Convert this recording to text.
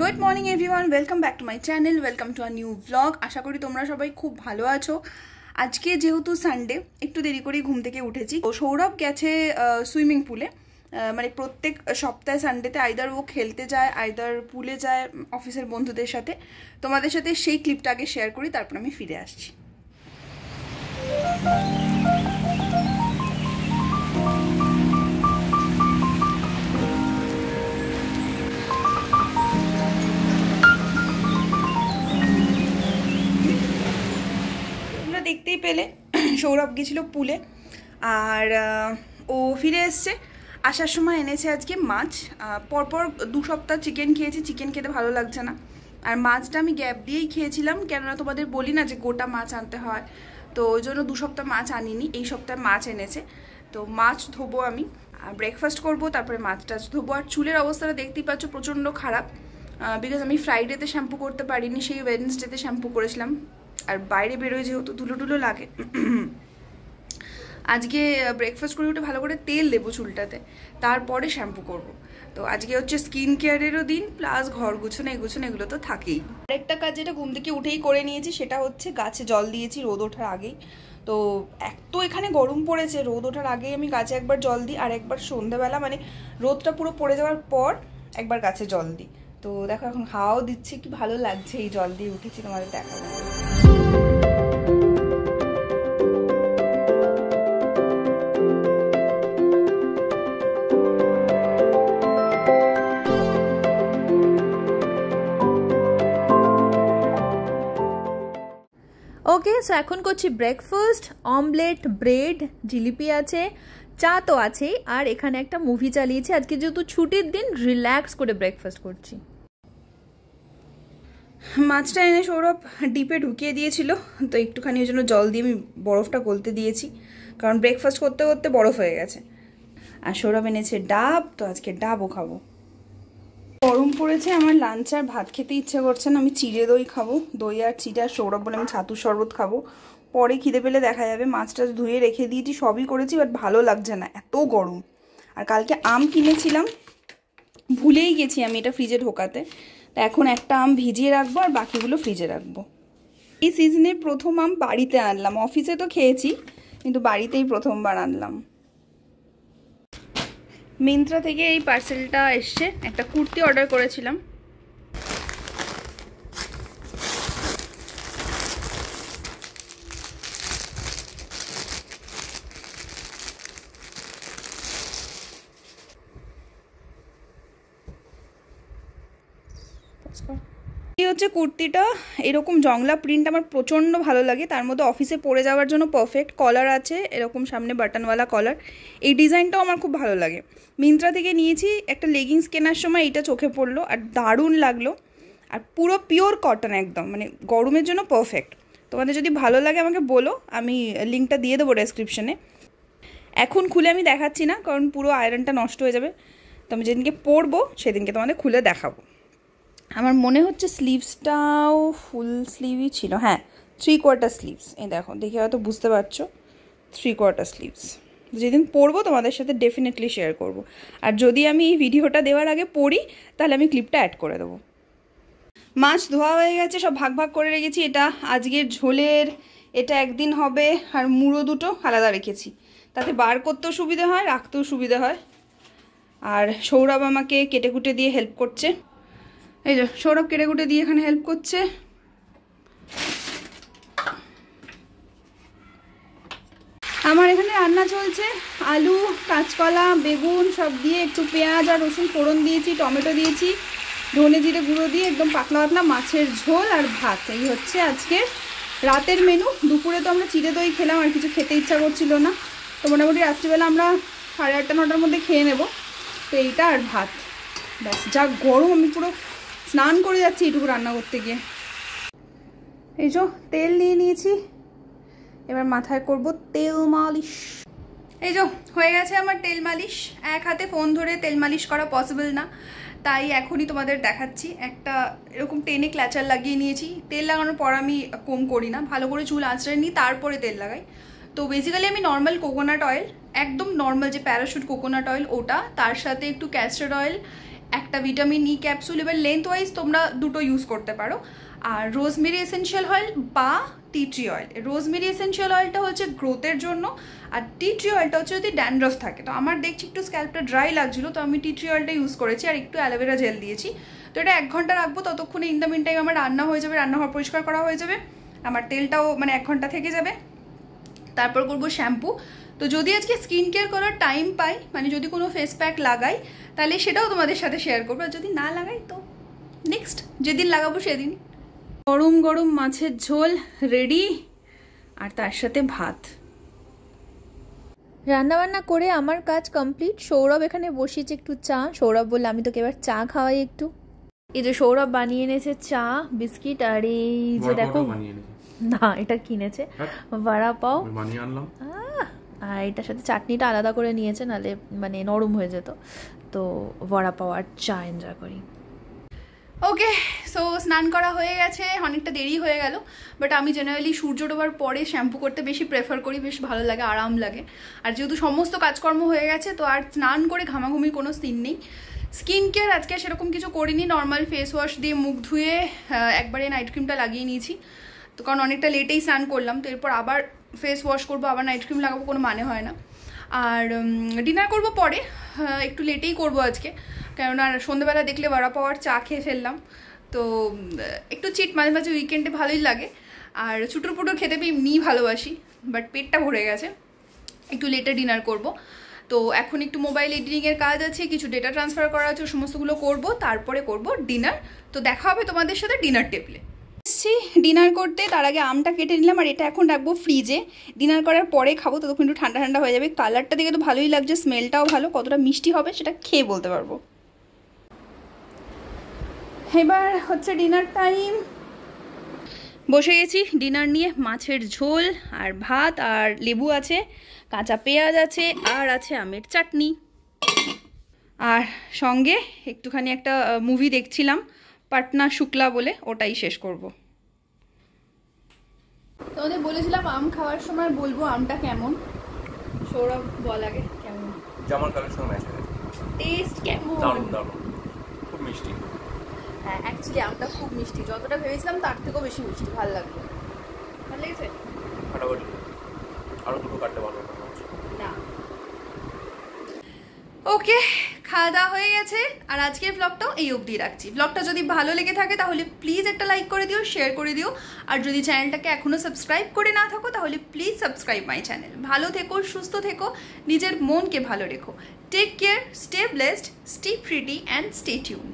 Good morning everyone, welcome back to my channel, welcome to a new blog. আশা করি তোমরা সবাই খুব ভালো আছো। আজকে যেহেতু সানডে, একটু দেরি করেই ঘুম থেকে উঠেছি। ও সৌরভ গেছে সুইমিং পুলে, মানে প্রত্যেক সপ্তাহে সানডেতে আইদার ও খেলতে যায়, আইদার পুলে যায় অফিসের বন্ধুদের সাথে। তোমাদের সাথে সেই ক্লিপটা আগে শেয়ার করি, তারপর আমি ফিরে আসছি। দেখতেই পেলে সৌরভ গেছিল পুলে, আর ও ফিরে এসছে। আসার সময় এনেছে আজকে মাছ। পরপর 2 সপ্তাহ চিকেন খেয়েছি, চিকেন খেতে ভালো লাগছে না। আর মাছটা আমি গ্যাপ দিয়েই খেয়েছিলাম, কেননা তোমাদের বলি না যে গোটা মাছ আনতে হয়, তো ওই জন্য 2 সপ্তাহ মাছ আনিনি। এই সপ্তাহে মাছ এনেছে, তো মাছ ধোবো আমি, ব্রেকফাস্ট করবো, তারপরে মাছ টাছ ধোবো। আর চুলের অবস্থাটা দেখতেই পাচ্ছ প্রচণ্ড খারাপ, বিকজ আমি ফ্রাইডেতে শ্যাম্পু করতে পারিনি, সেই ওয়েডনেসডেতে শ্যাম্পু করেছিলাম। আর বাইরে বেরোয় যেহেতু ধুলো টুলো লাগে। আজকে ব্রেকফাস্ট করে উঠে ভালো করে তেল দেবো চুলটাতে, তারপরে শ্যাম্পু করব। তো আজকে হচ্ছে স্কিন কেয়ারেরও দিন, প্লাস ঘর গুছানো এগুলো তো থাকেই। আরেকটা কাজ যেটা ঘুম থেকে উঠেই করে নিয়েছি, সেটা হচ্ছে গাছে জল দিয়েছি রোদ ওঠার আগেই। তো এত এখানে গরম পড়েছে, রোদ ওঠার আগেই আমি গাছে একবার জল দিই, আর একবার সন্ধ্যাবেলা, মানে রোদটা পুরো পড়ে যাওয়ার পর একবার গাছে জল দিই। তো দেখো এখন হাওয়াও দিচ্ছে, কি ভালো লাগছে এই জল দিয়ে উঠেছি, তোমাদের দেখা যাবে। ওকে, সো এখন করছি ব্রেকফাস্ট। অমলেট, ব্রেড, জিলিপি আছে, চা তো আছেই, আর এখানে একটা মুভি চালিয়েছি। আজকে যেহেতু ছুটির দিন, রিল্যাক্স করে ব্রেকফাস্ট করছি। মাছটা এনে সৌরভ ডিপে ঢুকিয়ে দিয়েছিল, তো একটুখানি ওই জন্য জল দিয়ে আমি বরফটা গলতে দিয়েছি, কারণ ব্রেকফাস্ট করতে করতে বরফ হয়ে গেছে। আর সৌরভ এনেছে ডাব, তো আজকে ডাবও খাবো। গরম পড়েছে, আমার লাঞ্চ আর ভাত খেতে ইচ্ছে করছে না, আমি চিড়ে দই খাবো, দই আর চিড়ে। আর সৌরভ বলে আমি ছাতুর শরবত খাবো, পরে খিদে পেলে দেখা যাবে। মাছটা ধুয়ে রেখে দিয়েছি, সবই করেছি, বাট ভালো লাগছে না, এত গরম। আর কালকে আম কিনেছিলাম, ভুলেই গেছি আমি এটা ফ্রিজে ঢোকাতে। তা এখন একটা আম ভিজিয়ে রাখবো, আর বাকিগুলো ফ্রিজে রাখবো। এই সিজনে প্রথম আম বাড়িতে আনলাম, অফিসে তো খেয়েছি, কিন্তু বাড়িতেই প্রথমবার আনলাম। মিন্ত্রা থেকে এই পার্সেলটা এসছে, একটা কুর্তি অর্ডার করেছিলাম। এই হচ্ছে কুর্তিটা, এরকম জংলা প্রিন্ট আমার প্রচণ্ড ভালো লাগে, তার মধ্যে অফিসে পরে যাওয়ার জন্য পারফেক্ট। কলার আছে এরকম সামনে বাটনওয়ালা কলার, এই ডিজাইনটাও আমার খুব ভালো লাগে। মিন্ত্রা থেকে নিয়েছি, একটা লেগিংস কেনার সময় এটা চোখে পড়লো, আর দারুণ লাগলো। আর পুরো পিওর কটন একদম, মানে গরমের জন্য পারফেক্ট। তোমাদের যদি ভালো লাগে আমাকে বলো, আমি লিঙ্কটা দিয়ে দেবো ডেসক্রিপশনে। এখন খুলে আমি দেখাচ্ছি না, কারণ পুরো আয়রনটা নষ্ট হয়ে যাবে। তো আমি যেদিনকে পরবো সেদিনকে তোমাদের খুলে দেখাবো। আমার মনে হচ্ছে স্লিভসটাও ফুল স্লিভই ছিল, হ্যাঁ 3/4 স্লিভস। এই দেখো, দেখে হয়তো বুঝতে পারছো, 3/4 স্লিভস। যেদিন পরবো তোমাদের সাথে ডেফিনেটলি শেয়ার করব। আর যদি আমি এই ভিডিওটা দেওয়ার আগে পড়ি, তাহলে আমি ক্লিপটা অ্যাড করে দেবো। মাছ ধোয়া হয়ে গেছে, সব ভাগ ভাগ করে রেখেছি। এটা আজকের ঝোলের, এটা একদিন হবে। আর মুড়ো দুটো আলাদা রেখেছি, তাতে বার করতেও সুবিধা হয়, রাখতেও সুবিধা হয়। আর সৌরভ আমাকে কেটে কুটে দিয়ে হেল্প করছে। এই যে সৌরভ কেটে কুটে দিয়ে এখানে হেল্প করছে। আমার এখানে রান্না চলছে, আলু, কাঁচকলা, বেগুন সব দিয়ে, একটু পেঁয়াজ আর রসুন ফোড়ন দিয়েছি, টমেটো দিয়েছি, ধনে জিরে গুঁড়ো দিয়ে একদম পাতলা পাতলা মাছের ঝোল আর ভাত। এই হচ্ছে আজকে রাতের মেনু। দুপুরে তো আমরা চিড়ে দই খেলাম, আর কিছু খেতে ইচ্ছা করছিল না, তো মোটামুটি রাত্রিবেলা আমরা 8:30 9টার মধ্যে খেয়ে নেব। তো এইটা আর ভাত, ব্যাস। যা গরম, আমি পুরো স্নান করে যাচ্ছি এইটুকু রান্না করতে গিয়ে। এই যে তেল নিয়ে নিয়েছি, এবার মাথায় করব তেল মালিশ। এই যে হয়ে গেছে আমার তেল মালিশ। এক হাতে ফোন ধরে তেল মালিশ করা পসিবল না, তাই এখনই তোমাদের দেখাচ্ছি। একটা এরকম টেনে ক্ল্যাচার লাগিয়ে নিয়েছি। তেল লাগানোর পর আমি কম করি না, ভালো করে চুল আঁচড়ে নিই, তারপরে তেল লাগাই। তো বেসিক্যালি আমি নর্মাল কোকোনাট অয়েল, একদম নর্মাল যে প্যারাশুট কোকোনাট অয়েল, ওটা, তার সাথে একটু ক্যাস্টার অয়েল, একটা ভিটামিন ই ক্যাপসুল, এবার লেন্থ ওয়াইজ তোমরা দুটো ইউজ করতে পারো। আর রোজমেরি এসেনশিয়াল অয়েল বা tea tree oil. Rosemary essential অয়েলটা হচ্ছে গ্রোথের জন্য, আর টি ট্রি অয়েলটা হচ্ছে যদি ড্যান্ড্রফ থাকে। তো আমার দেখছি একটু স্ক্যাল্পটা ড্রাই লাগছিলো, তো আমি টি ট্রি অয়েলটা ইউজ করেছি আর একটু অ্যালোভেরা জেল দিয়েছি। তো এটা 1 ঘন্টা রাখবো, ততক্ষণে ইন দ্য মিন টাইম আমার রান্না হয়ে যাবে, রান্নাঘর পরিষ্কার করা হয়ে যাবে, আমার তেলটাও মানে 1 ঘন্টা থেকে যাবে। তারপর করবো শ্যাম্পু। তো যদি আজকে স্কিন কেয়ার করার টাইম পাই, মানে যদি কোনো ফেস প্যাক লাগাই, তাহলে সেটাও তোমাদের সাথে শেয়ার করবো, আর যদি না লাগাই তো নেক্সট যেদিন লাগাবো সেদিন। গরম গরম মাছের ঝোল রেডি, আর তার সাথে ভাত। রান্নাবান্না করে আমার কাজ কমপ্লিট। সৌরভ এখানে বসিয়েছে একটু চা। সৌরভ বললে আমি তোকে এবার চা খাওয়াই একটু। এই যে সৌরভ বানিয়ে এনেছে চা, বিস্কিট, আর এই যে দেখো, না এটা কিনেছে বড়া পাও বানিয়ে আনলাম, আর এটার সাথে চাটনিটা আলাদা করে নিয়েছে, নালে মানে নরম হয়ে যেত। তো বড়া পাও আর চা এনজয় করি। ওকে, সো স্নান করা হয়ে গেছে, অনেকটা দেরি হয়ে গেল, বাট আমি জেনারেলি সূর্য ডোবার পরে শ্যাম্পু করতে বেশি প্রেফার করি, বেশ ভালো লাগে, আরাম লাগে। আর যেহেতু সমস্ত কাজকর্ম হয়ে গেছে, তো আর স্নান করে ঘামাঘুমির কোনো সিন নেই। স্কিন কেয়ার আজকে সেরকম কিছু করিনি, নর্মাল ফেস ওয়াশ দিয়ে মুখ ধুয়ে একবারে নাইট ক্রিমটা লাগিয়ে নিয়েছি। তো কারণ অনেকটা লেটেই স্নান করলাম, তো এরপর আবার ফেস ওয়াশ করবো, আবার নাইট ক্রিম লাগাবো, কোনো মানে হয় না। আর ডিনার করবো পরে, একটু লেটেই করবো আজকে, কেননা সন্ধ্যেবেলা দেখলে বড়া পাওয়ার চা খেয়ে ফেললাম। তো একটু চিট মাঝে মাঝে উইকেন্ডে ভালোই লাগে। আর চুটুর পুটুর খেতে এমনিই ভালোবাসি, বাট পেটটা ভরে গেছে, একটু লেটে ডিনার করব। তো এখন একটু মোবাইল এডিটিংয়ের কাজ আছে, কিছু ডেটা ট্রান্সফার করা আছে, সমস্তগুলো করব, তারপরে করব ডিনার। তো দেখা হবে তোমাদের সাথে ডিনার টেবিলে। ডিনার করতে তার আগে আমটা কেটে নিলাম, আর এটা এখন রাখবো ফ্রিজে, ডিনার করার পরে খাবো, ততক্ষণ একটু ঠান্ডা ঠান্ডা হয়ে যাবে। কালারটা দেখে তো ভালোই লাগছে, স্মেলটাও ভালো, কতটা মিষ্টি হবে সেটা খেয়ে বলতে পারবো। এবার হচ্ছে ডিনার টাইম, বসে গেছি ডিনার নিয়ে। মাছের ঝোল আর ভাত, আর লেবু আছে, কাঁচা পেঁয়াজ আছে, আর আছে আমের চাটনি, আর সঙ্গে একটুখানি একটা মুভি দেখছিলাম পাটনা শুক্লা বলে, ওটাই শেষ করব। তোমাদের বলেছিলাম আম খাওয়ার সময় বলবো আমটা কেমন। সৌরভ বল আগে কেমন? জামার কালার সঙ্গে ম্যাচ করে। টেস্ট কেমন? দারুণ দারুণ, খুব মিষ্টি। হ্যাঁ, অ্যাকচুয়ালি আমটা খুব মিষ্টি, যতটা ভেবেছিলাম তার থেকেও বেশি মিষ্টি। ভালো লাগলো, ভালো লেগেছে। ফাটাফাটি, আরো দুটো কাটতে পারবো না। ওকে, খাওয়া দাওয়া হয়ে গেছে, আর আজকের ব্লগটাও এই অবধি রাখছি। ব্লগটা যদি ভালো লেগে থাকে তাহলে প্লিজ একটা লাইক করে দিও, শেয়ার করে দিও, আর যদি চ্যানেলটাকে এখনও সাবস্ক্রাইব করে না থাকো তাহলে প্লিজ সাবস্ক্রাইব মাই চ্যানেল। ভালো থেকো, সুস্থ থেকো, নিজের মনকে ভালো রেখো। Take care, stay blessed, stay pretty and stay tuned.